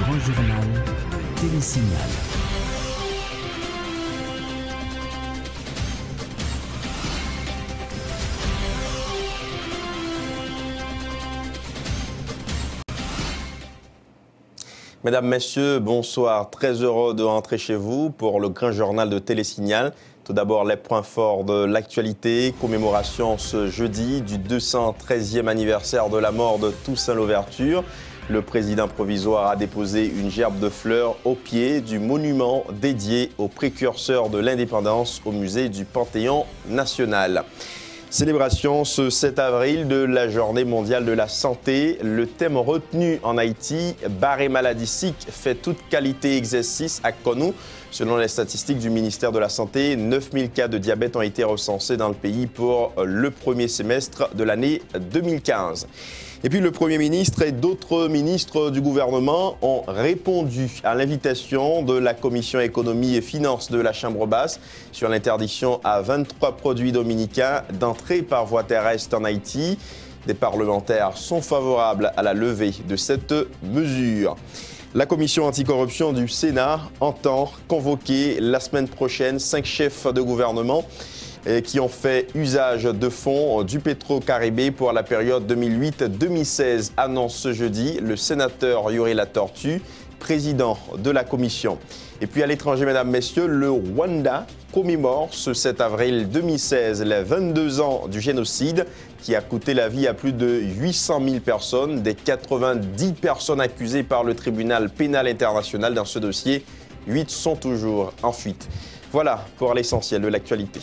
grand journal Télésignal. Mesdames, Messieurs, bonsoir. Très heureux de rentrer chez vous pour le grand journal de Télésignal. Tout d'abord, les points forts de l'actualité. Commémoration ce jeudi du 213e anniversaire de la mort de Toussaint Louverture. Le président provisoire a déposé une gerbe de fleurs au pied du monument dédié aux précurseurs de l'indépendance au musée du Panthéon national. Célébration ce 7 avril de la Journée mondiale de la santé. Le thème retenu en Haïti, barré maladie fait toute qualité exercice à Konou. Selon les statistiques du ministère de la Santé, 9000 cas de diabète ont été recensés dans le pays pour le premier semestre de l'année 2015. Et puis le Premier ministre et d'autres ministres du gouvernement ont répondu à l'invitation de la Commission économie et finances de la Chambre basse sur l'interdiction à 23 produits dominicains d'entrée par voie terrestre en Haïti. Des parlementaires sont favorables à la levée de cette mesure. La commission anticorruption du Sénat entend convoquer la semaine prochaine 5 chefs de gouvernement qui ont fait usage de fonds du Petro-Caribé pour la période 2008-2016, annonce ce jeudi le sénateur Yuri Latortue, président de la commission. Et puis à l'étranger, mesdames, messieurs, le Rwanda commémore ce 7 avril 2016 les 22 ans du génocide qui a coûté la vie à plus de 800 000 personnes, des 90 personnes accusées par le tribunal pénal international dans ce dossier. 8 sont toujours en fuite. Voilà pour l'essentiel de l'actualité.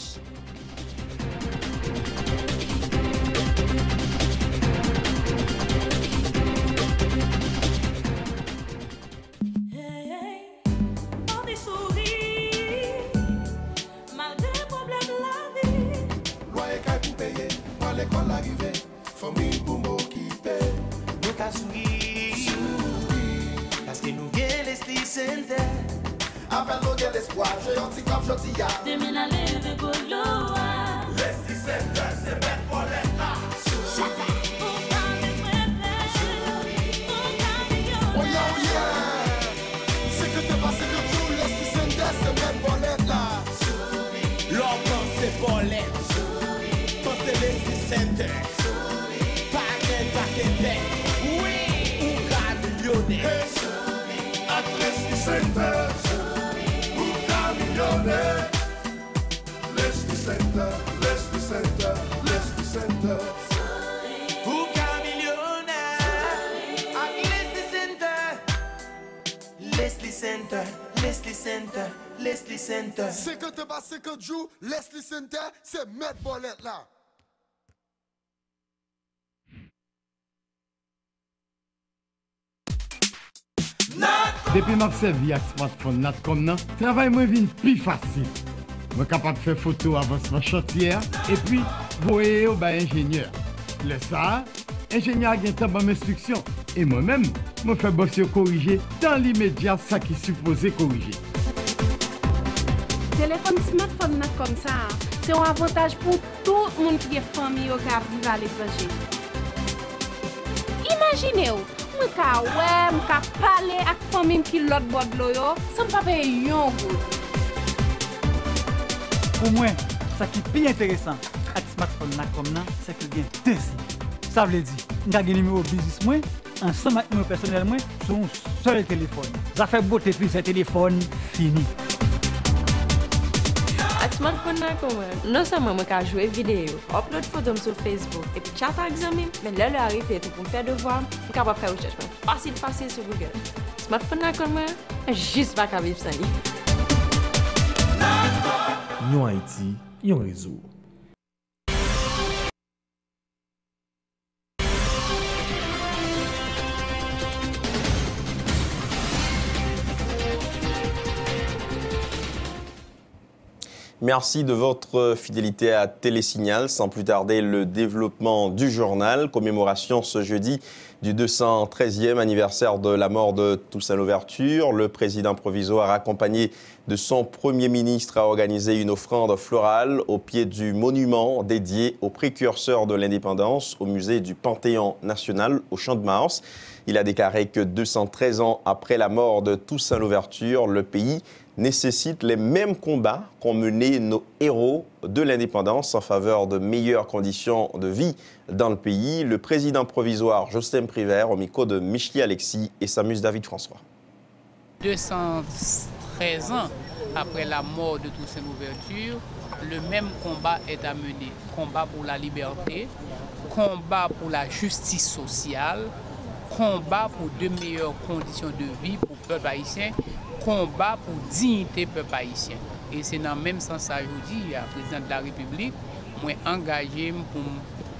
C'est que t'es passé que joue, Leslie Center, c'est Maître Bolette là. Depuis que je avec smartphone Natcom, le travail est plus facile. Je suis capable de faire photo avant ma chantière et puis voyer au ingénieur. Le ça, l'ingénieur a une bonne instruction et moi-même, je fais bosser corriger dans l'immédiat ça qui est supposé corriger. Téléphone smartphone comme ça, c'est un avantage pour tout le monde qui est famille qui vit à l'étranger. Imaginez-vous, je peux parler avec la famille qui est l'autre bord de l'eau sans pas payer un goût. Pour moi, ce qui est plus intéressant avec le smartphone, c'est que bien deux signes. Ça veut dire, je vais numéro business moi, ensemble avec numéro personnel moi, sur un seul téléphone. Ça fait beauté plus ce téléphone fini. Avec le smartphone, non seulement je peux jouer vidéo, upload photos sur Facebook et puis chat avec les amis, mais là, arrive pour me faire devoir, je suis capable de faire recherche facile sur Google. Smartphone, juste pas qu'à vivre sans lui. Nous Haïti, un réseau. Merci de votre fidélité à Télésignal. Sans plus tarder, le développement du journal. Commémoration ce jeudi du 213e anniversaire de la mort de Toussaint Louverture. Le président provisoire accompagné de son Premier ministre a organisé une offrande florale au pied du monument dédié aux précurseurs de l'indépendance au musée du Panthéon national au Champ de Mars. Il a déclaré que 213 ans après la mort de Toussaint Louverture, le pays nécessite les mêmes combats qu'ont menés nos héros de l'indépendance en faveur de meilleures conditions de vie dans le pays. Le président provisoire Jocelyn Prévert au micro de Micheli Alexis et Samus David François. 213 ans après la mort de Toussaint Louverture, le même combat est à mener. Combat pour la liberté, combat pour la justice sociale, combat pour de meilleures conditions de vie pour le peuple haïtien, combat pour dignité peuple haïtien. Et c'est dans le même sens que je dis, le président de la République, moi engagé pour,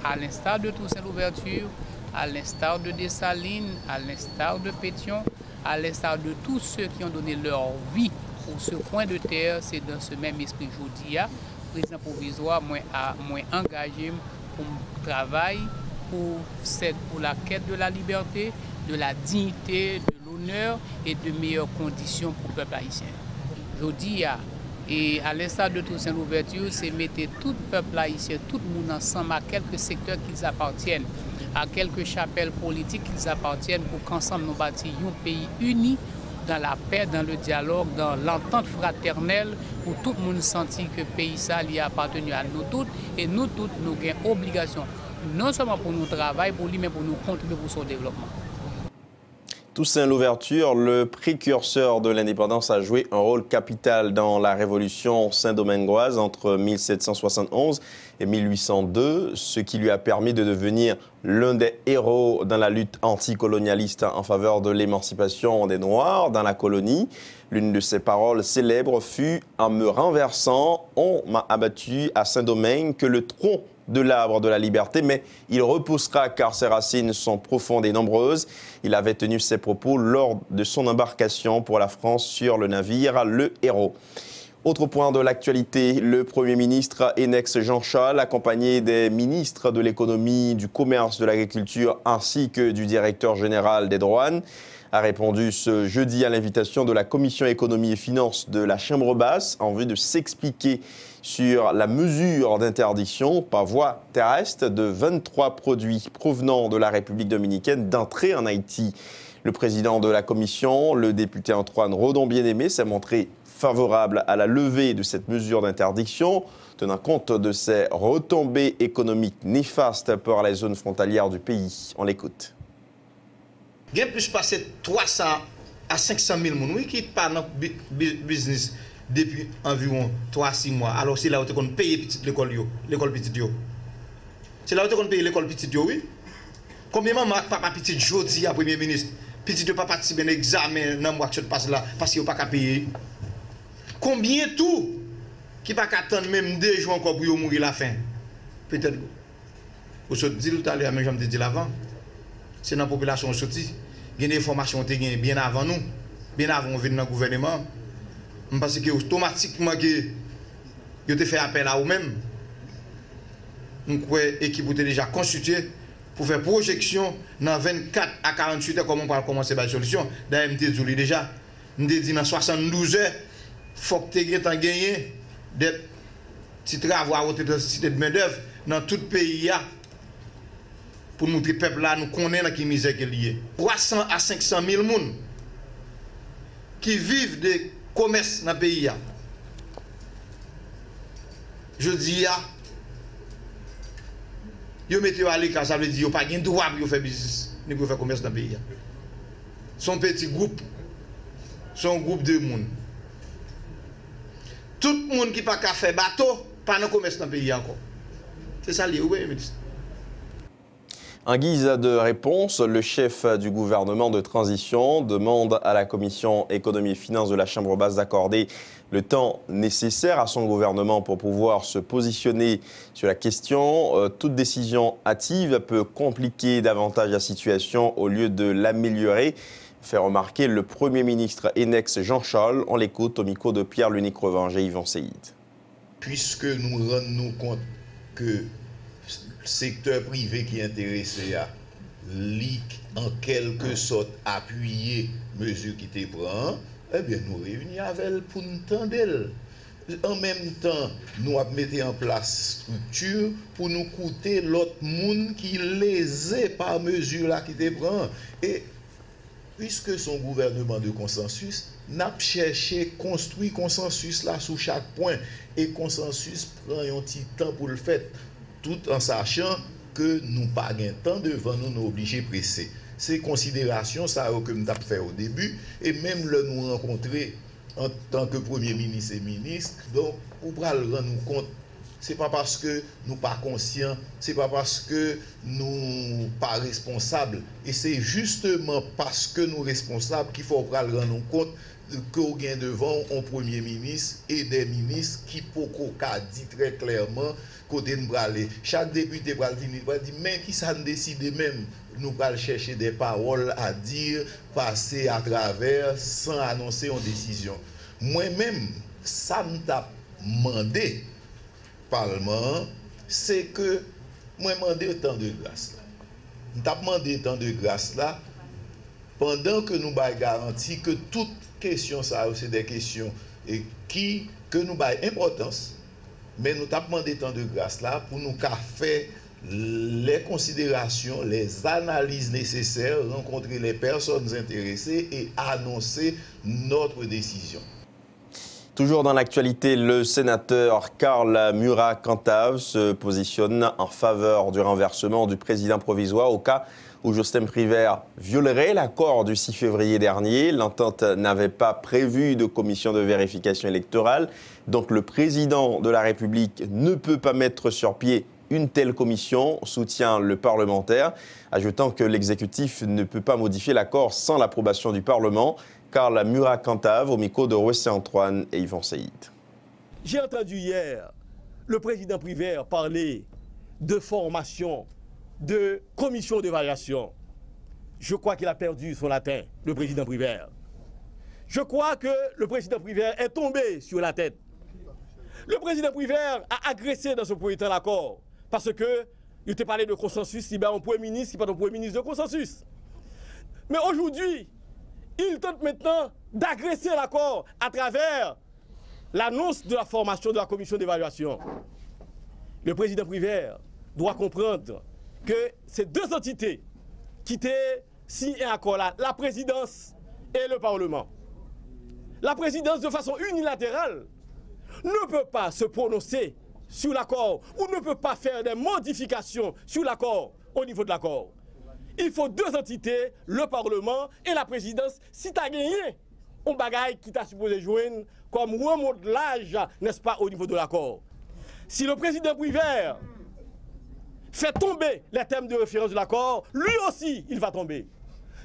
à l'instar de Toussaint Louverture, à l'instar de Dessalines, à l'instar de Pétion, à l'instar de tous ceux qui ont donné leur vie pour ce coin de terre, c'est dans ce même esprit que je dis, le président provisoire, moi engagé pour le travail, pour la quête de la liberté, de la dignité, de l'honneur et de meilleures conditions pour le peuple haïtien. Je dis, et à l'instar de Toussaint Louverture, c'est mettre tout le peuple haïtien, tout le monde ensemble, à quelques secteurs qu'ils appartiennent, à quelques chapelles politiques qu'ils appartiennent, pour qu'ensemble nous bâtissions un pays uni dans la paix, dans le dialogue, dans l'entente fraternelle, où tout le monde sentit que le pays ça lui a appartenu à nous toutes, et nous toutes, nous avons obligation, non seulement pour nous travailler, pour lui, mais pour nous contribuer pour son développement. Toussaint Louverture, le précurseur de l'indépendance, a joué un rôle capital dans la révolution saint-domingoise entre 1771 et 1802, ce qui lui a permis de devenir l'un des héros dans la lutte anticolonialiste en faveur de l'émancipation des Noirs dans la colonie. L'une de ses paroles célèbres fut « En me renversant, on m'a abattu à Saint-Domingue que le tronc de l'arbre de la liberté, mais il repoussera car ses racines sont profondes et nombreuses. » Il avait tenu ces propos lors de son embarcation pour la France sur le navire Le Héros. Autre point de l'actualité, le Premier ministre Enex Jean Charles, accompagné des ministres de l'économie, du commerce, de l'agriculture ainsi que du directeur général des douanes, a répondu ce jeudi à l'invitation de la Commission économie et finances de la Chambre basse en vue de s'expliquer sur la mesure d'interdiction par voie terrestre de 23 produits provenant de la République dominicaine d'entrer en Haïti. Le président de la Commission, le député Antoine Rodon-Bien-Aimé, s'est montré favorable à la levée de cette mesure d'interdiction, tenant compte de ses retombées économiques néfastes pour les zones frontalières du pays. On l'écoute. Il y a plus passé 300 à 500 000 personnes qui partent dans le business depuis environ 3-6 mois. Alors c'est là où on paye l'école petite. C'est là où on paye l'école petite, oui. Combien de maman, papa petit, jodi à Premier ministre, petit ne pas participer à l'examen dans le mois qui passe là parce qu'il n'y a pas qu'à payer. Combien tout qui ne pas attendre même 2 jours encore pour mourir la faim? Peut-être. Vous avez dit tout à l'heure, mais je me dit l'avant. C'est dans la population sortie. Il y a des informations qui sont bien avant nous, bien avant de venir dans le gouvernement. Parce que automatiquement, vous avez fait appel à vous-même. Nous avons l'équipe déjà constituée pour faire projection dans 24 à 48 heures, comment on va commencer la solution. D'ailleurs, je vous dis déjà, je vous dis dans 72 heures, il faut que tu aies gagné des petits travaux à haute intensité de main-d'œuvre dans tout le pays. Pour montrer au peuple là, nous connaissons la misère qui est liée. 300 à 500 000 personnes qui vivent de commerce dans le pays. Je dis, ils mettent à l'écart, ça veut dire qu'ils n'ont pas de droit pour faire business, ni pour faire commerce dans le pays. Son petit groupe, son groupe de monde. Tout le monde qui n'a pas fait bateau, pas de commerce dans le pays encore. C'est ça, oui, ministre. En guise de réponse, le chef du gouvernement de transition demande à la Commission économie et finances de la Chambre basse d'accorder le temps nécessaire à son gouvernement pour pouvoir se positionner sur la question. Toute décision hâtive peut compliquer davantage la situation au lieu de l'améliorer, fait remarquer le Premier ministre Enex Jean Charles. On l'écoute au micro de Pierre-Lunique Revange et Yvan Seyid. Puisque nous rendons compte que secteur privé qui est intéressé à en quelque sorte appuyer mesures qui te prend, eh bien, nous réunissons avec elle pour nous tendre. En même temps, nous avons mis en place structure pour nous coûter l'autre monde qui lésé par mesure là qui te prend. Et puisque son gouvernement de consensus, n'a cherché construire consensus là sous chaque point. Et consensus prend un petit temps pour le faire, tout en sachant que nous pas gain temps devant nous, nous obligés presser. C'est considération ça que nous avons fait au début et même le nous rencontrer en tant que Premier ministre et ministre. Donc, pour rendre nous compte, c'est pas parce que nous pas conscients, c'est pas parce que nous pas responsables. Et c'est justement parce que nous responsables qu'il faut rendre nous compte qu'on gagne devant un Premier ministre et des ministres qui pourquoi dit très clairement côté nous aller. Chaque député va venir dire mais qui ça décide même nous allons chercher des paroles à dire, passer à travers sans annoncer une décision. Moi-même, ça m'a demandé, Parlement, c'est que moi demandé autant de grâce. Nous avons demandé autant de grâce là, pendant que nous avons garanti que toute question, ça c'est des questions et que nous avons importance, mais nous avons demandé autant de grâce là pour nous faire les considérations, les analyses nécessaires, rencontrer les personnes intéressées et annoncer notre décision. Toujours dans l'actualité, le sénateur Karl Murat-Cantave se positionne en faveur du renversement du président provisoire au cas où Jospin Privert violerait l'accord du 6 février dernier. L'entente n'avait pas prévu de commission de vérification électorale, donc le président de la République ne peut pas mettre sur pied une telle commission, soutient le parlementaire, ajoutant que l'exécutif ne peut pas modifier l'accord sans l'approbation du Parlement. Karl Murat-Cantave au micro de Roissy Antoine et Yvon Saïd. J'ai entendu hier le président Privert parler de formation, de commission d'évaluation. Je crois qu'il a perdu son latin, le président Privert. Je crois que le président Privert est tombé sur la tête. Le président Privert a agressé dans ce premier temps l'accord. Parce que, il t'a parlé de consensus, il y a un premier ministre, il n'y a pas de premier ministre de consensus. Mais aujourd'hui, il tente maintenant d'agresser l'accord à travers l'annonce de la formation de la commission d'évaluation. Le président Privert doit comprendre que ces deux entités qui étaient signé un accord là, la présidence et le Parlement. La présidence, de façon unilatérale, ne peut pas se prononcer sur l'accord ou ne peut pas faire des modifications sur l'accord au niveau de l'accord. Il faut deux entités, le Parlement et la présidence, si tu as gagné un bagage qui t'a supposé joindre comme remodelage, n'est-ce pas, au niveau de l'accord. Si le président Privert fait tomber les thèmes de référence de l'accord, lui aussi, il va tomber.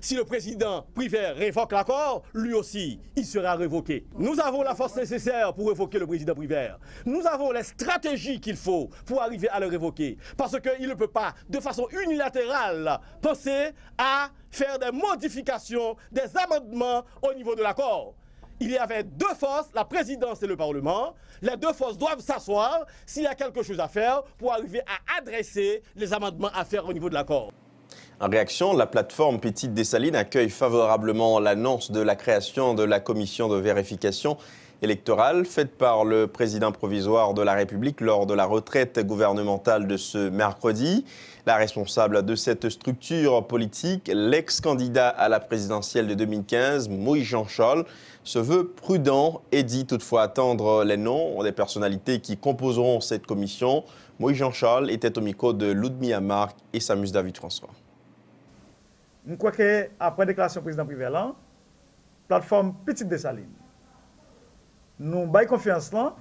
Si le président Privert révoque l'accord, lui aussi, il sera révoqué. Nous avons la force nécessaire pour révoquer le président Privert. Nous avons les stratégies qu'il faut pour arriver à le révoquer. Parce qu'il ne peut pas, de façon unilatérale, penser à faire des modifications, des amendements au niveau de l'accord. Il y avait deux forces, la présidence et le Parlement. Les deux forces doivent s'asseoir s'il y a quelque chose à faire pour arriver à adresser les amendements à faire au niveau de l'accord. En réaction, la plateforme Petite Dessalines accueille favorablement l'annonce de la création de la commission de vérification électorale faite par le président provisoire de la République lors de la retraite gouvernementale de ce mercredi. La responsable de cette structure politique, l'ex-candidat à la présidentielle de 2015, Moïse Jean-Charles, se veut prudent et dit toutefois attendre les noms des personnalités qui composeront cette commission. Moïse Jean-Charles était au micro de Ludmilla Marc et Samus David François. Je crois qu'après la déclaration du président Privert, la plateforme Petite Dessalines, nous avons confiance là.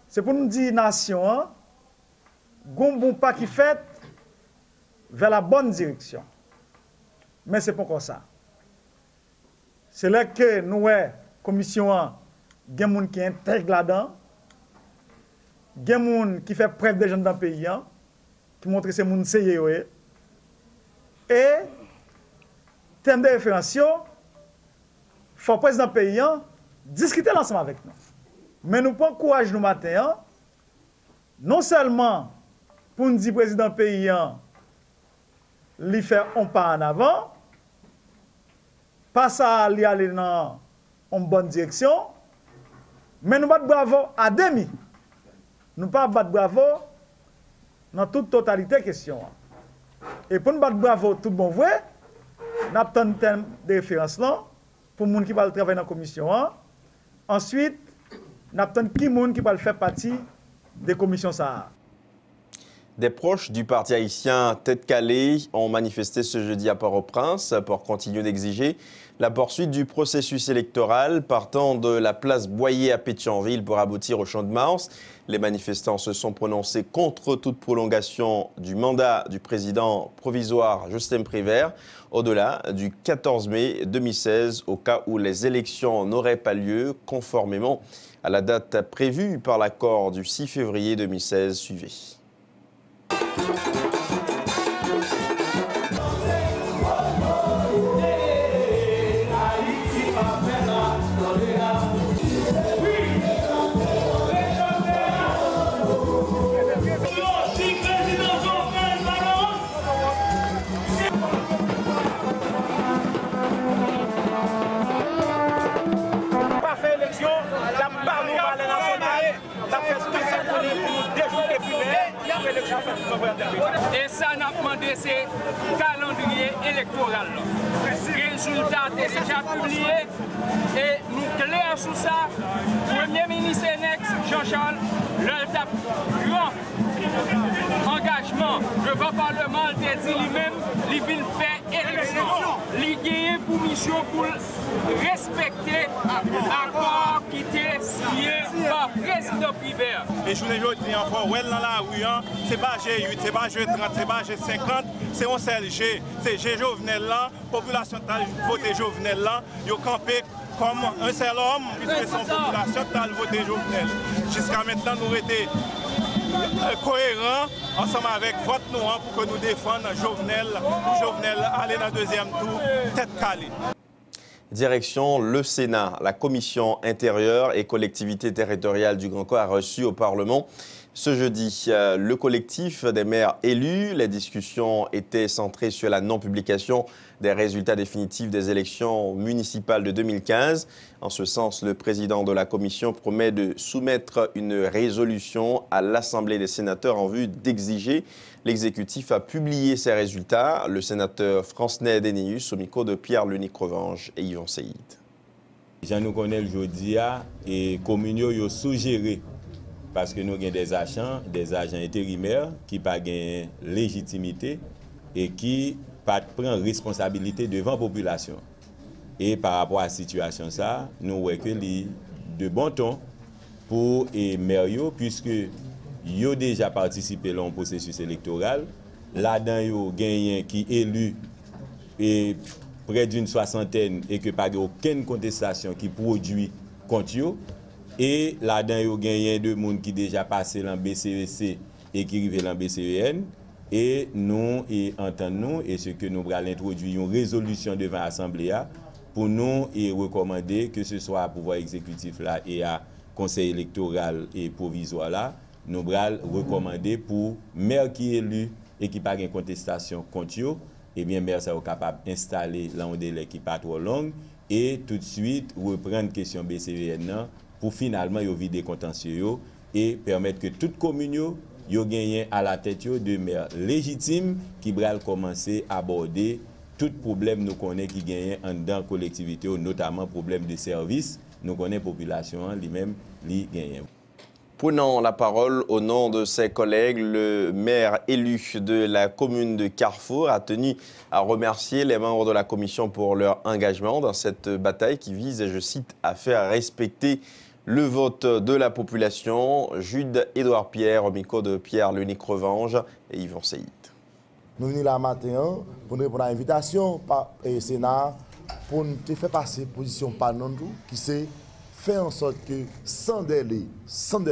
C'est pour nous dire, nation, un bon pas qui fait vers la bonne direction. Mais ce n'est pas comme ça. C'est là que nous, la commission, il y a des gens qui intègrent là-dedans, il y a des gens qui font preuve des gens dans le pays, qui montrent que c'est des gens sérieux. Et, en termes de référence, il faut que le président pays discuter ensemble avec nous. Mais nous prenons courage nous matin, non seulement pour nous dire que le président pays lui fait un pas en avant, pas ça, lui aller dans en bonne direction, mais nous battons bravo à demi. Nous pas battre bravo dans toute totalité question. Et pour nous battre bravo tout bon vrai, nous avons un thème de référence là pour les gens qui va travailler dans la commission. Ensuite, nous avons qui monde qui va faire partie des commissions ça. Des proches du parti haïtien Tête Calée ont manifesté ce jeudi à Port-au-Prince pour continuer d'exiger la poursuite du processus électoral partant de la place Boyer à Pétionville pour aboutir au Champ de Mars. Les manifestants se sont prononcés contre toute prolongation du mandat du président provisoire Justin Prévert au-delà du 14 mai 2016 au cas où les élections n'auraient pas lieu conformément à la date prévue par l'accord du 6 février 2016 suivi. Et ça n'a pas demandé c'est calendrier électoral. Le résultat est déjà publié et nous clairs sur ça. Premier ministre Nex, Jean-Charles, le grand engagement devant le Parlement, il a dit lui-même, il vient faire élection. Il a pour mission pour respecter l'accord qui était signé par le président Prévert. Et je vous dis encore, ouais, dans la rue, c'est pas G8, c'est pas G30, c'est pas G50, c'est un seul G. C'est G Jovenel là, population a voté Jovenel là, ils ont campé comme un seul homme, puisque son population a voté Jovenel. Jusqu'à maintenant, nous étions cohérents ensemble avec vote noir pour que nous défendions Jovenel, pour Jovenel aller dans le deuxième tour, Tête Calée. Direction le Sénat. La commission intérieure et collectivité territoriale du Grand Corps a reçu au Parlement ce jeudi le collectif des maires élus. Les discussions étaient centrées sur la non-publication des résultats définitifs des élections municipales de 2015. En ce sens, le président de la commission promet de soumettre une résolution à l'Assemblée des sénateurs en vue d'exiger l'exécutif à publier ces résultats. Le sénateur Francenay Dénéus au micro de Pierre-Lunique Revanche et Yvon Seyid. Jean nous connaît aujourd'hui et communaux yo suggéré parce que nous avons des agents intérimaires qui pas gain légitimité et qui pas prendre responsabilité devant la population. Et par rapport à la situation ça, nous voyons que de bon ton pour les maires puisque ils ont déjà participé au processus électoral. Là-dedans, ils ont gagné qui élu et près d'une soixantaine et que pas aucune contestation qui produit contre eux. Et là-dedans, ils ont gagné deux personnes qui déjà passé dans BCEC et qui arrivent dans BCEN. Et nous, entendons, et ce que nous allons introduire une résolution devant l'Assemblée pour nous et recommander que ce soit à pouvoir exécutif là et à conseil électoral et provisoire là, nous allons recommander pour maire qui est élu et qui n'a pas de contestation contre eux, et bien maire ça est capable d'installer là un délai qui n'est pas trop long et tout de suite reprendre question BCEN pour finalement vider contentieux et permettre que toute commune yo gagné à la tête de maires légitimes qui vont commencer à aborder tout problème nous connaît qui gagne en dans collectivité, notamment problème de service, nous connaît population lui-même li gagne. Prenant la parole au nom de ses collègues, le maire élu de la commune de Carrefour a tenu à remercier les membres de la commission pour leur engagement dans cette bataille qui vise, et je cite, à faire respecter le vote de la population. Jude-Édouard Pierre au micro de Pierre-Lunique Revanche et Yvon Seyid. Nous venons là matin pour nous répondre à l'invitation par le Sénat pour nous faire passer position par nous qui c'est faire en sorte que sans délai,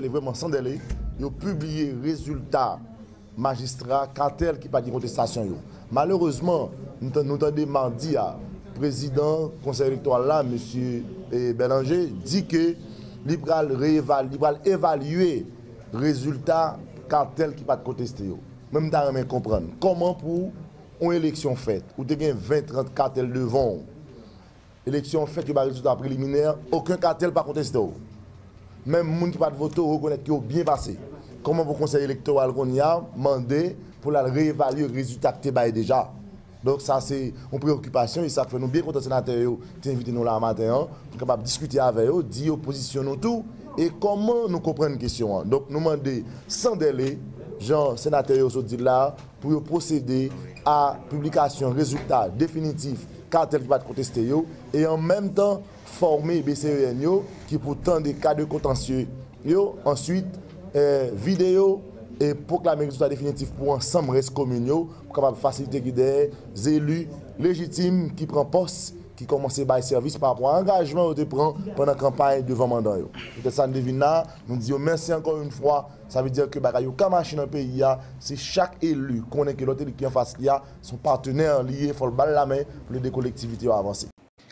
vraiment sans délai, nous publier résultats magistrats cartel qui pas de contestation. Malheureusement, nous avons demandé à président conseil électoral là, M. Bélanger, dit que il va évaluer résultats cartel qui pas de contester. Même dans les comprendre comment pour une élection faite où tu as 20-30 cartels devant élection faite, il y a des résultats préliminaires, aucun cartel pas contesté. Même les gens qui n'ont pas de vote reconnaissent qu'ils ont bien passé. Comment le conseil électoral qu'on a demandé pour la réévaluer le résultat que tu as déjà. Donc ça c'est une préoccupation et ça fait nous bien content sénateur t'inviter nous là matin pour capable discuter avec eux, dire position nous tout et comment nous comprendre une question. Donc nous demander sans délai Jean sénateur se dit là pour procéder à publication résultats définitifs cartel qui va contester et en même temps former BCEN qui pourtant des cas de contentieux ensuite vidéo et proclamer les résultats définitifs pour ensemble reste communaux pour capable faciliter des élus légitimes qui prennent poste qui commencent à service par rapport à l'engagement que prend pendant la campagne devant mandat. Peut-être ça nous devine là, nous disons merci encore une fois. Ça veut dire que bagaille ka machine dans le pays, c'est chaque élu connaît que l'autre qui en face son partenaire lié, il faut le balle la main pour les collectivités avancer.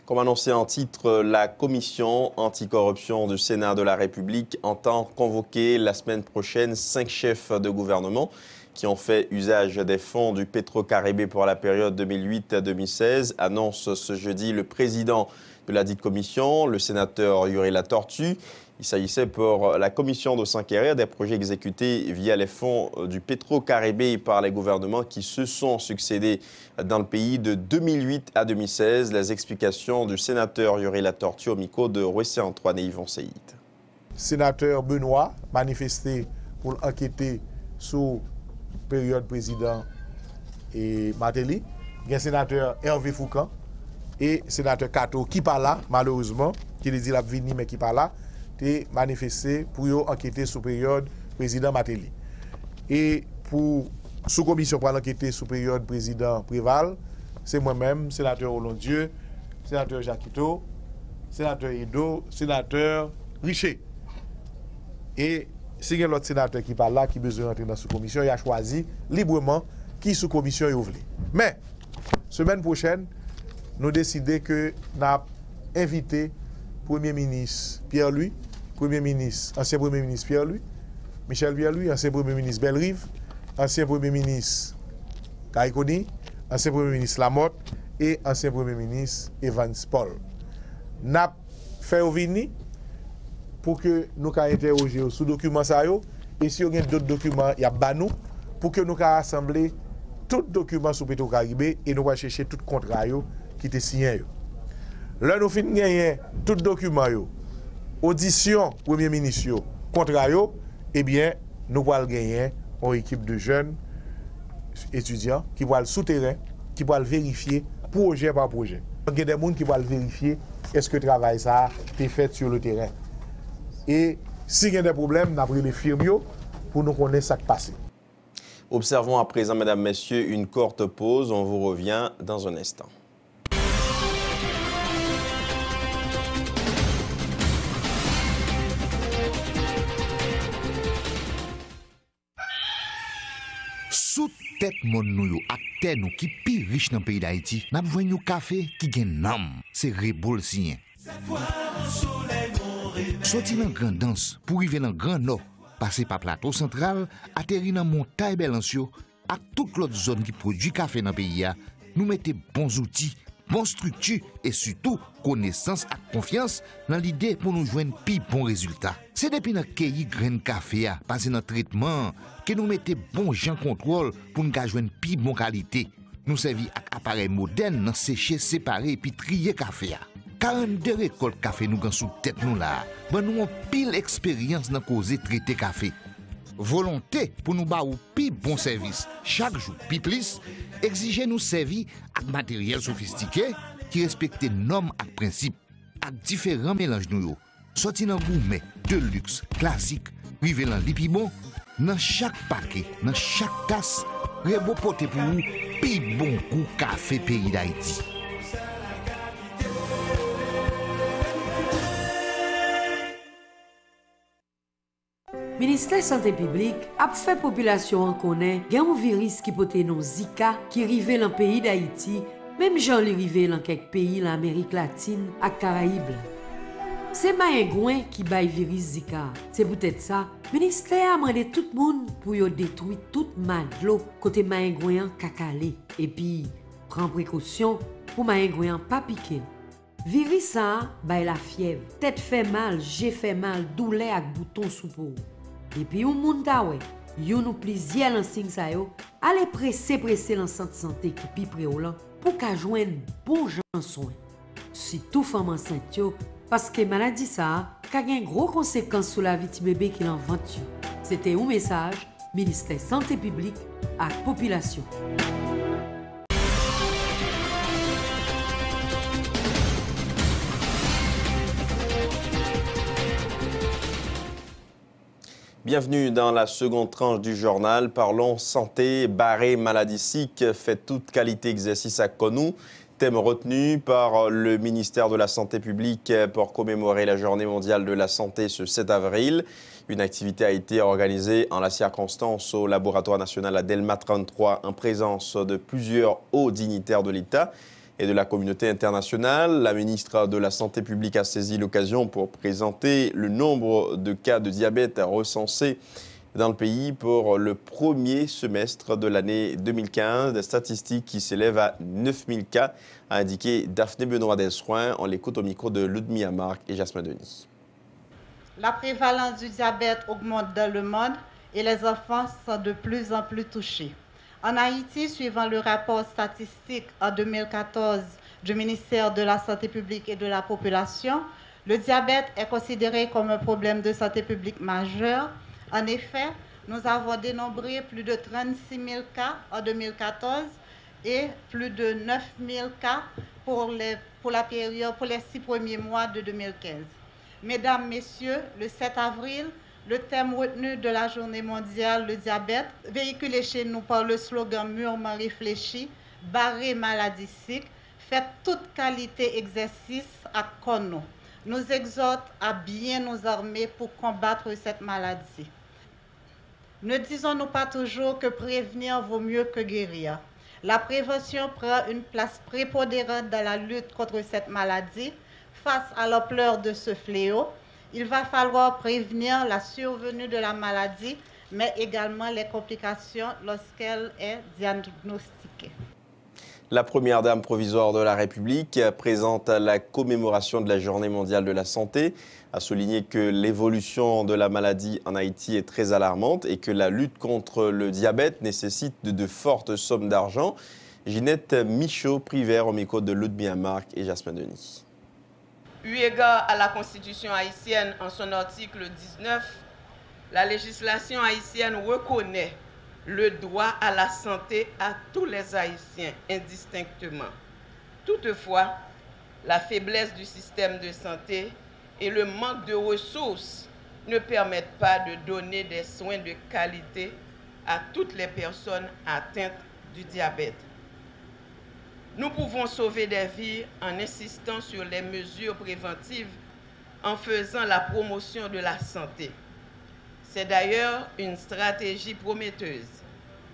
Comme annoncé en titre, la commission anticorruption du Sénat de la République entend convoquer la semaine prochaine 5 chefs de gouvernement qui ont fait usage des fonds du Petro-Caribé pour la période 2008 à 2016, annonce ce jeudi le président de la dite commission, le sénateur Yuri Latortue. Il s'agissait pour la commission de s'enquérir des projets exécutés via les fonds du Petro-Caribé par les gouvernements qui se sont succédés dans le pays de 2008 à 2016. Les explications du sénateur Yuri Latortue au micro de Rouessé Antoine et Yvon Seyid. Sénateur Benoît manifesté pour enquêter sur période président et Matéli. Il y a un sénateur Hervé Foucan et sénateur Kato qui pas là, malheureusement, qui dit la vini mais qui pas là, et manifesté pour enquêter sur période président Matéli. Et pour sous-commission pour enquêter sur période président Préval, c'est moi-même, sénateur Olondieu, sénateur Jacquito, sénateur Edo, sénateur Richer. Et si il y a l'autre sénateur qui parle là, qui a besoin d'entrer dans la sous-commission, il a choisi librement qui sous-commission il voulait. Mais, semaine prochaine, nous décidons que nous avons invité Premier ministre Pierre-Louis, ancien Premier ministre Pierre-Louis, Michel Pierre-Louis, ancien Premier ministre Bellerive, ancien Premier ministre Kaikoni, ancien Premier ministre Lamotte et ancien Premier ministre Evans Paul. Nous avons fait venir pour que nous puissions interroger sous document et si y a d'autres documents, il y a banou pour que nous puissions rassembler tous les documents sur Petro-Caribé et nous allons chercher tout contrat qui était signé. Là, nous finissons gagner tous les documents, audition Premier ministre, contrat, eh bien, nous allons gagner une équipe de jeunes étudiants qui vont le souterrain, qui vont vérifier projet par projet. Il y a des gens qui vont vérifier est-ce que le travail ça est fait sur le terrain. Et s'il y a des problèmes, nous avons pris les firmes pour nous connaître ce qui passe. Observons à présent, mesdames, messieurs, une courte pause. On vous revient dans un instant. Sous tête mon nou ak terre nou qui pi riche dans le pays d'Haïti, n'a besoin de café qui gen nam, c'est Rebol sien. Sorti dans grand danse pour arriver dans grand nord, passer par plateau central, atterrir dans montagne Belancio, ak toute l'autre zone qui produit café dans le pays, nous mettons bons outils, bonne structure et surtout connaissance et confiance dans l'idée pour nous joindre plus bons résultats. C'est depuis notre cueilli grain café, passer dans traitement, que nous mettons bon gens contrôle pour nous joindre plus bonne qualité. Nous servons avec appareil moderne, sécher, séparer et puis trier café. 42 récoltes café nous sous tête nous là. Ben nous avons pile expérience dans causer traiter café. Volonté pour nous baou pi bon service chaque jour pi plus, exiger nous servir avec matériel sophistiqué qui respecte normes et principes avec différents mélanges nous. Sorti dans gourmet, de luxe, classique, rivé dans lipi bon, dans chaque paquet, dans chaque tasse, Rebo pote pour vous pi bon goût café pays d'Haïti. Ministère santé publique a fait population en connaît gen un virus qui pote non Zika qui rive dans pays d'Haïti, même gens li rive dans quelques pays l'Amérique latine et Caraïbes. C'est Maïngouin qui baille virus Zika. C'est peut-être ça. Ministère a demandé tout le monde pour yo détruire toute madlo côté Maïngouin kakale et puis prend précaution pour Maïngouin pas piquer. Virus ça, bay la fièvre, tête fait mal, j'ai fait mal, douleur ak bouton sous peau. Et puis ou moun ta wè, yon ou plusieurs lan signe sa yo, allez pressé lan centre santé qui pi près ou lan pour ka joindre bon jan soin. Surtout femme enceinte yo, parce que maladie ça ka gen gros conséquences sur la vie de bébé qui l'envante. C'était un message ministère santé publique à population. Bienvenue dans la seconde tranche du journal. Parlons santé, barré maladie sick, fait toute qualité exercice à Konou. Thème retenu par le ministère de la Santé publique pour commémorer la Journée mondiale de la santé ce 7 avril. Une activité a été organisée en la circonstance au laboratoire national Adelma 33 en présence de plusieurs hauts dignitaires de l'État et de la communauté internationale. La ministre de la Santé publique a saisi l'occasion pour présenter le nombre de cas de diabète recensés dans le pays pour le premier semestre de l'année 2015. Des statistiques qui s'élèvent à 9000 cas, a indiqué Daphné Benoît-Dessoin. On l'écoute au micro de Ludmilla Marc et Jasmin Denis. La prévalence du diabète augmente dans le monde et les enfants sont de plus en plus touchés. En Haïti, suivant le rapport statistique en 2014 du ministère de la Santé publique et de la population, le diabète est considéré comme un problème de santé publique majeur. En effet, nous avons dénombré plus de 36 000 cas en 2014 et plus de 9 000 cas pour les 6 premiers mois de 2015. Mesdames, Messieurs, le 7 avril, le thème retenu de la Journée mondiale, le diabète, véhiculé chez nous par le slogan mûrement réfléchi, barré maladie sick, fait toute qualité exercice à Konou, nous exhorte à bien nous armer pour combattre cette maladie. Ne disons-nous pas toujours que prévenir vaut mieux que guérir. La prévention prend une place prépondérante dans la lutte contre cette maladie. Face à l'ampleur de ce fléau, il va falloir prévenir la survenue de la maladie, mais également les complications lorsqu'elle est diagnostiquée. La première dame provisoire de la République, présente à la commémoration de la Journée mondiale de la santé, a souligné que l'évolution de la maladie en Haïti est très alarmante et que la lutte contre le diabète nécessite de fortes sommes d'argent. Ginette Michaud-Privert au micro de Ludmilla Marc et Jasmin Denis. Eu égard à la Constitution haïtienne en son article 19, la législation haïtienne reconnaît le droit à la santé à tous les Haïtiens indistinctement. Toutefois, la faiblesse du système de santé et le manque de ressources ne permettent pas de donner des soins de qualité à toutes les personnes atteintes du diabète. Nous pouvons sauver des vies en insistant sur les mesures préventives, en faisant la promotion de la santé. C'est d'ailleurs une stratégie prometteuse,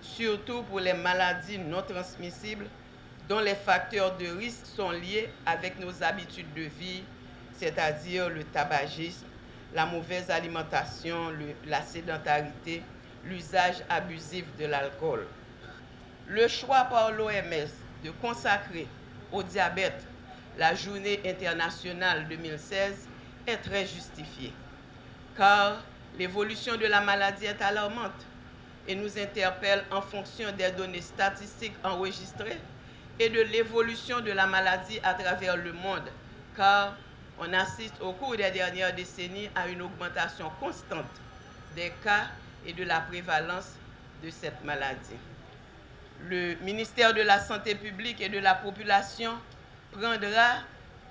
surtout pour les maladies non transmissibles dont les facteurs de risque sont liés avec nos habitudes de vie, c'est-à-dire le tabagisme, la mauvaise alimentation, la sédentarité, l'usage abusif de l'alcool. Le choix par l'OMS de consacrer au diabète la Journée internationale 2016 est très justifié, car l'évolution de la maladie est alarmante et nous interpelle en fonction des données statistiques enregistrées et de l'évolution de la maladie à travers le monde, car on assiste au cours des dernières décennies à une augmentation constante des cas et de la prévalence de cette maladie. Le ministère de la Santé publique et de la population prendra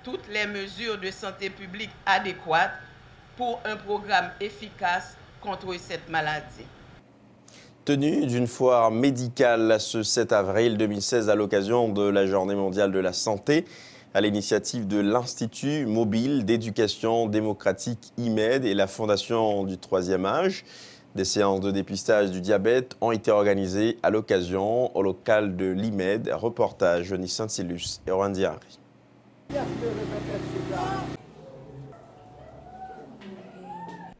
toutes les mesures de santé publique adéquates pour un programme efficace contre cette maladie. Tenue d'une foire médicale ce 7 avril 2016 à l'occasion de la Journée mondiale de la santé, à l'initiative de l'Institut mobile d'éducation démocratique IMED et la Fondation du Troisième Âge. Des séances de dépistage du diabète ont été organisées à l'occasion au local de l'IMED. Reportage Johnny Saint-Silus et Rohan Diary.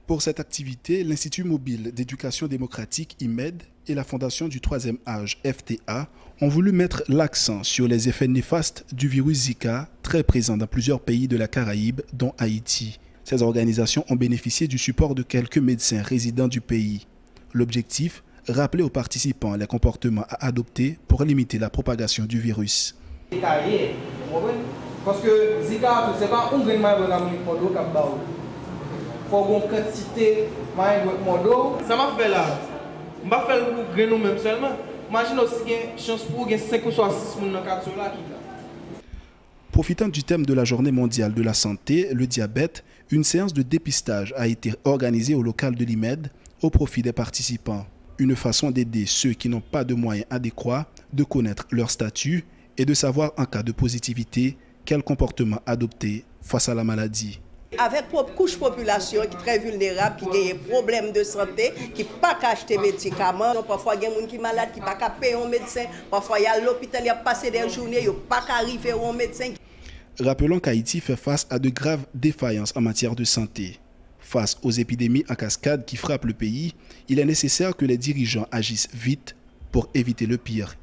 Pour cette activité, l'Institut mobile d'éducation démocratique IMED et la Fondation du troisième âge FTA ont voulu mettre l'accent sur les effets néfastes du virus Zika, très présent dans plusieurs pays de la Caraïbe, dont Haïti. Ces organisations ont bénéficié du support de quelques médecins résidents du pays. L'objectif, rappeler aux participants les comportements à adopter pour limiter la propagation du virus. Parce que Zika, ce n'est pas un grain de maïs qui faut une quantité de maïs. Ça m'a fait là. Je ne vais pas faire le grain nous-mêmes seulement. Imagine aussi qu'il y a une chance pour 5 ou 6 personnes dans le quartier là. Profitant du thème de la Journée mondiale de la santé, le diabète, une séance de dépistage a été organisée au local de l'IMED au profit des participants. Une façon d'aider ceux qui n'ont pas de moyens adéquats de connaître leur statut et de savoir en cas de positivité quel comportement adopter face à la maladie. Avec une couche population qui est très vulnérable, qui a des problèmes de santé, qui ne peut pas acheter des médicaments. Parfois, il y a des gens qui sont malades, qui ne peuvent pas payer un médecin. Parfois, il y a l'hôpital, il y a passé des journées, il ne peut pas arriver à un médecin. Rappelons qu'Haïti fait face à de graves défaillances en matière de santé. Face aux épidémies en cascade qui frappent le pays, il est nécessaire que les dirigeants agissent vite pour éviter le pire.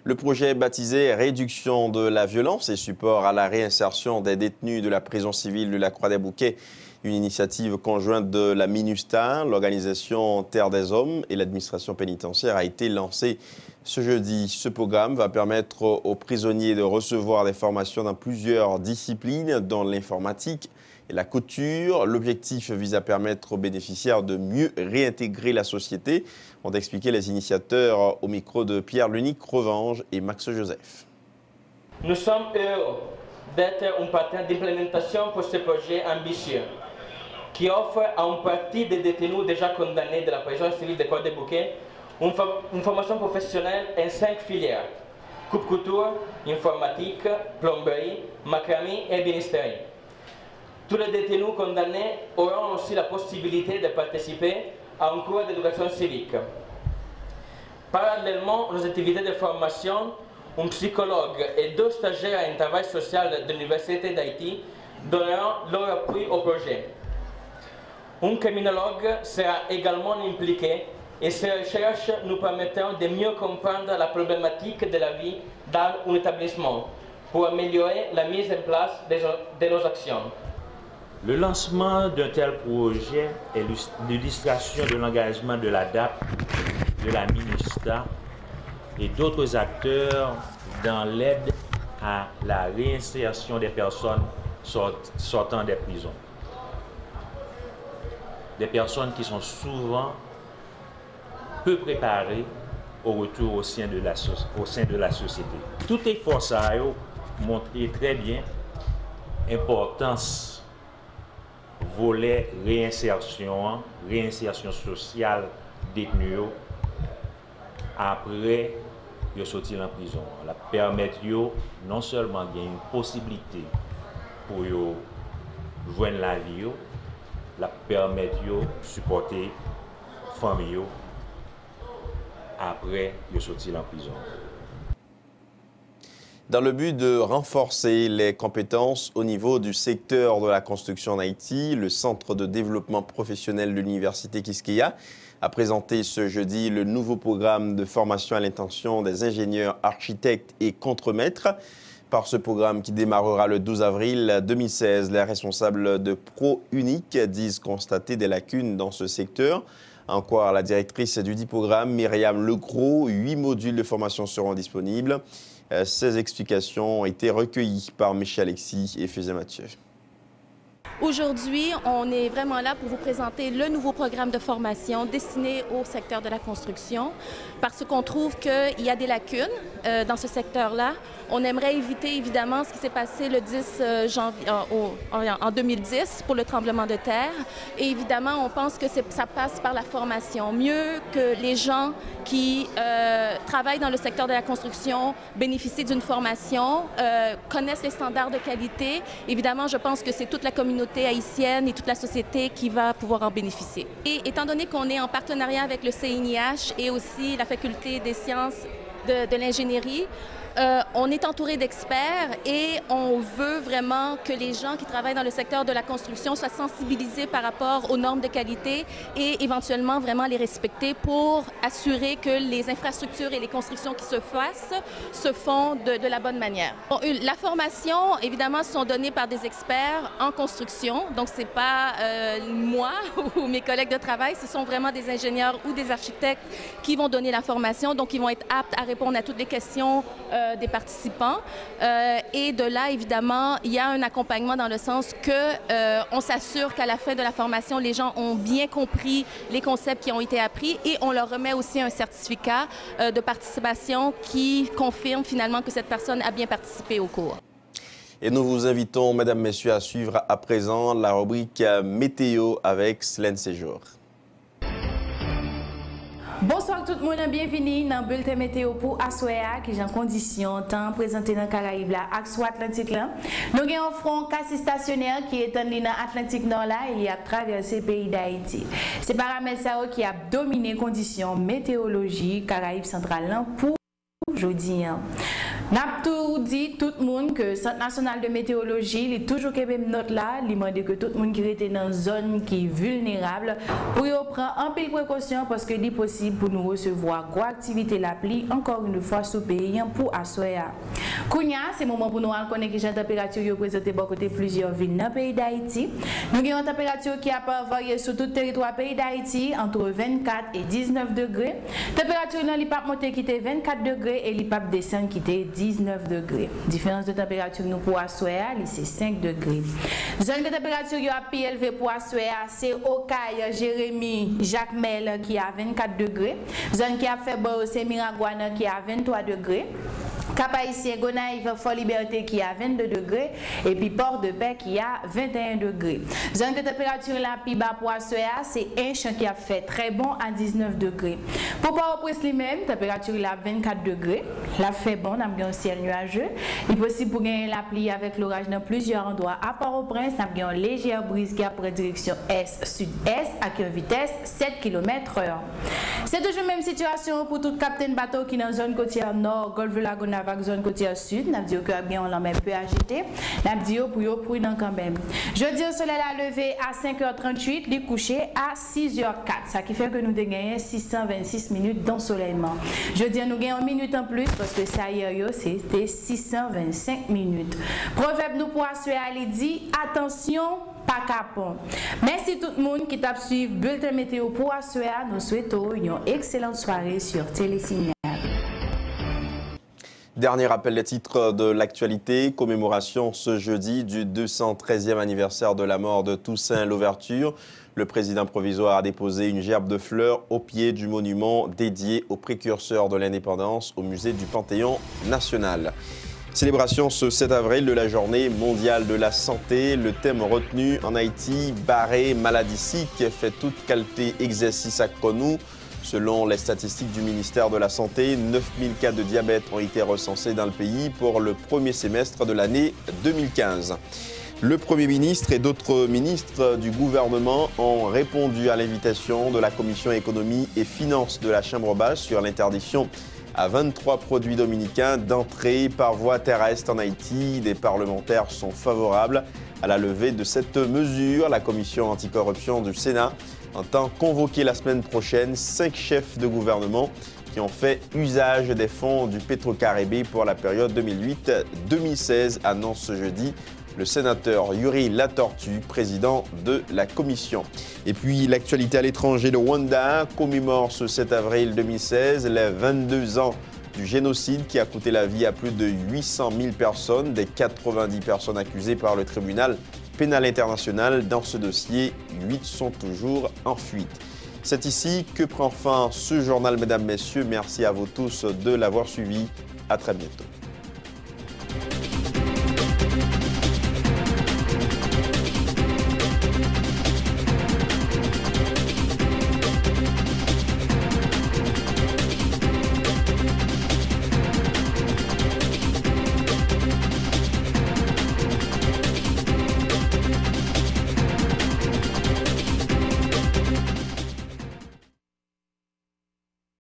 Le projet baptisé Réduction de la violence et support à la réinsertion des détenus de la prison civile de la Croix-des-Bouquets, une initiative conjointe de la MINUSTA, l'organisation Terre des Hommes et l'administration pénitentiaire a été lancée ce jeudi. Ce programme va permettre aux prisonniers de recevoir des formations dans plusieurs disciplines, dont l'informatique et la couture. L'objectif vise à permettre aux bénéficiaires de mieux réintégrer la société, ont expliqué les initiateurs au micro de Pierre-Lunique Revange et Max Joseph. Nous sommes heureux d'être un partenaire d'implémentation pour ce projet ambitieux qui offre à une partie des détenus déjà condamnés de la prison civile de Croix-des-Bouquets une formation professionnelle en 5 filières: coupe-couture, informatique, plomberie, macramé et bénisterie. Tous les détenus condamnés auront aussi la possibilité de participer à un cours d'éducation civique. Parallèlement aux activités de formation, un psychologue et 2 stagiaires en travail social de l'Université d'Haïti donneront leur appui au projet. Un criminologue sera également impliqué et ces recherches nous permettront de mieux comprendre la problématique de la vie dans un établissement pour améliorer la mise en place de nos actions. Le lancement d'un tel projet est l'illustration de l'engagement de la DAP, de la MINUSTA et d'autres acteurs dans l'aide à la réinsertion des personnes sortant des prisons. Des personnes qui sont souvent peu préparées au retour au sein de la société. Tout effort ça a montré très bien l'importance volet réinsertion sociale détenu après de sortir en prison. La permettre non seulement gagner une possibilité pour joindre la vie, la permettre supporter famille après de sortir en prison. Dans le but de renforcer les compétences au niveau du secteur de la construction en Haïti, le Centre de développement professionnel de l'Université Quisqueya a présenté ce jeudi le nouveau programme de formation à l'intention des ingénieurs, architectes et contremaîtres. Par ce programme qui démarrera le 12 avril 2016, les responsables de ProUnic disent constater des lacunes dans ce secteur. Encore la directrice du dit programme, Myriam Legros, 8 modules de formation seront disponibles. Ces explications ont été recueillies par Michel Alexis et Fézé Mathieu. Aujourd'hui, on est vraiment là pour vous présenter le nouveau programme de formation destiné au secteur de la construction parce qu'on trouve qu'il y a des lacunes dans ce secteur-là. On aimerait éviter évidemment ce qui s'est passé le 10 janvier en 2010 pour le tremblement de terre. Et évidemment, on pense que ça passe par la formation. Mieux que les gens qui travaillent dans le secteur de la construction bénéficient d'une formation, connaissent les standards de qualité. Évidemment, je pense que c'est toute la communauté haïtienne et toute la société qui va pouvoir en bénéficier. Et étant donné qu'on est en partenariat avec le CNIH et aussi la Faculté des sciences de l'ingénierie. On est entouré d'experts et on veut vraiment que les gens qui travaillent dans le secteur de la construction soient sensibilisés par rapport aux normes de qualité et éventuellement vraiment les respecter pour assurer que les infrastructures et les constructions qui se fassent se font de la bonne manière. Bon, la formation, évidemment, sont données par des experts en construction, donc c'est pas moi ou mes collègues de travail, ce sont vraiment des ingénieurs ou des architectes qui vont donner la formation, donc ils vont être aptes à répondre à toutes les questions des participants. Et de là, évidemment, il y a un accompagnement dans le sens que on s'assure qu'à la fin de la formation, les gens ont bien compris les concepts qui ont été appris et on leur remet aussi un certificat de participation qui confirme finalement que cette personne a bien participé au cours. Et nous vous invitons, mesdames, messieurs, à suivre à présent la rubrique météo avec Célène Séjour. Bonsoir tout le monde, bienvenue dans le bulletin météo pour Assoya qui est en condition temps présenté dans le Caraïbe là, axe Atlantique là. Nous avons un front quasi stationnaire qui est étendu dans l'Atlantique Nord là, il y a traversé le pays d'Haïti. C'est paramètres qui a dominé conditions météorologiques Caraïbe centrale là pour aujourd'hui. N'a tout dit tout le monde que le Centre national de météorologie est toujours que même note là, il demande que tout le monde qui était dans une zone qui est vulnérable pour prendre un peu de précaution parce que c'est possible pour nous recevoir grosse activité la pluie encore une fois sous pays pour Assoya. Kounya, c'est le moment pour nous reconnaître que la température présentée par côté plusieurs villes dans le pays d'Haïti. Nous avons une température qui a varié sur tout le territoire pays d'Haïti entre 24 et 19 degrés. Température dans l'IPAP monté qui était 24 degrés et l'IPAP descend qui était 19 degrés. Différence de température nous pour Assoya, c'est 5 degrés. Zone de température qui a plus élevée pour Assoya, c'est Okaï, Jérémy, Jacmel qui a 24 degrés. Zone qui a fait beau, c'est Miragouane qui a 23 degrés. Cap-Haïtien, Gonaïve, Fort-Liberté qui a 22 degrés et puis Port-de-Paix qui a 21 degrés. Zone de température la plus bas pour Assoya, c'est Inch qui a fait très bon à 19 degrés. Pour Port-au-Prince lui-même, température la 24 degrés. La fait bon, on a un ciel nuageux. Il est possible pour gagner la pluie avec l'orage dans plusieurs endroits. À Port-au-Prince, on a une légère brise qui a pris direction est-sud-est à une vitesse 7 km/h. C'est toujours la même situation pour tout capitaine bateau qui est dans la zone côtière nord, Golfe de la Gonave, zone côtière sud. Nous dit que bien on l'a même peu agité. Nous dit pour prudent quand même. Jeudi le soleil a levé à 5h38, il couché à 6h04. Ça qui fait que nous avons gagné 626 minutes d'ensoleillement. Jeudi nous gagnons 1 minute en plus parce que ça hier c'était 625 minutes. Proverbe nous pour assurer il dit attention pas capon. Merci tout le monde qui t'a suivi bulletin météo pour assurer. Nous souhaitons une excellente soirée sur Télésignal. Dernier rappel des titres de l'actualité, commémoration ce jeudi du 213e anniversaire de la mort de Toussaint Louverture. Le président provisoire a déposé une gerbe de fleurs au pied du monument dédié aux précurseurs de l'indépendance au musée du Panthéon national. Célébration ce 7 avril de la journée mondiale de la santé. Le thème retenu en Haïti, barrer maladie sick, fait toute qualité exercice à Konou. Selon les statistiques du ministère de la Santé, 9000 cas de diabète ont été recensés dans le pays pour le premier semestre de l'année 2015. Le Premier ministre et d'autres ministres du gouvernement ont répondu à l'invitation de la Commission économie et finances de la Chambre basse sur l'interdiction à 23 produits dominicains d'entrée par voie terrestre en Haïti. Des parlementaires sont favorables à la levée de cette mesure. La Commission anticorruption du Sénat entend convoquer la semaine prochaine 5 chefs de gouvernement qui ont fait usage des fonds du Petro-Caribé pour la période 2008-2016, annonce ce jeudi le sénateur Yuri Latortue, président de la commission. Et puis l'actualité à l'étranger, le Rwanda commémore ce 7 avril 2016 les 22 ans du génocide qui a coûté la vie à plus de 800 000 personnes, des 90 personnes accusées par le tribunal pénal international. Dans ce dossier, 8 sont toujours en fuite. C'est ici que prend fin ce journal, mesdames, messieurs. Merci à vous tous de l'avoir suivi. À très bientôt.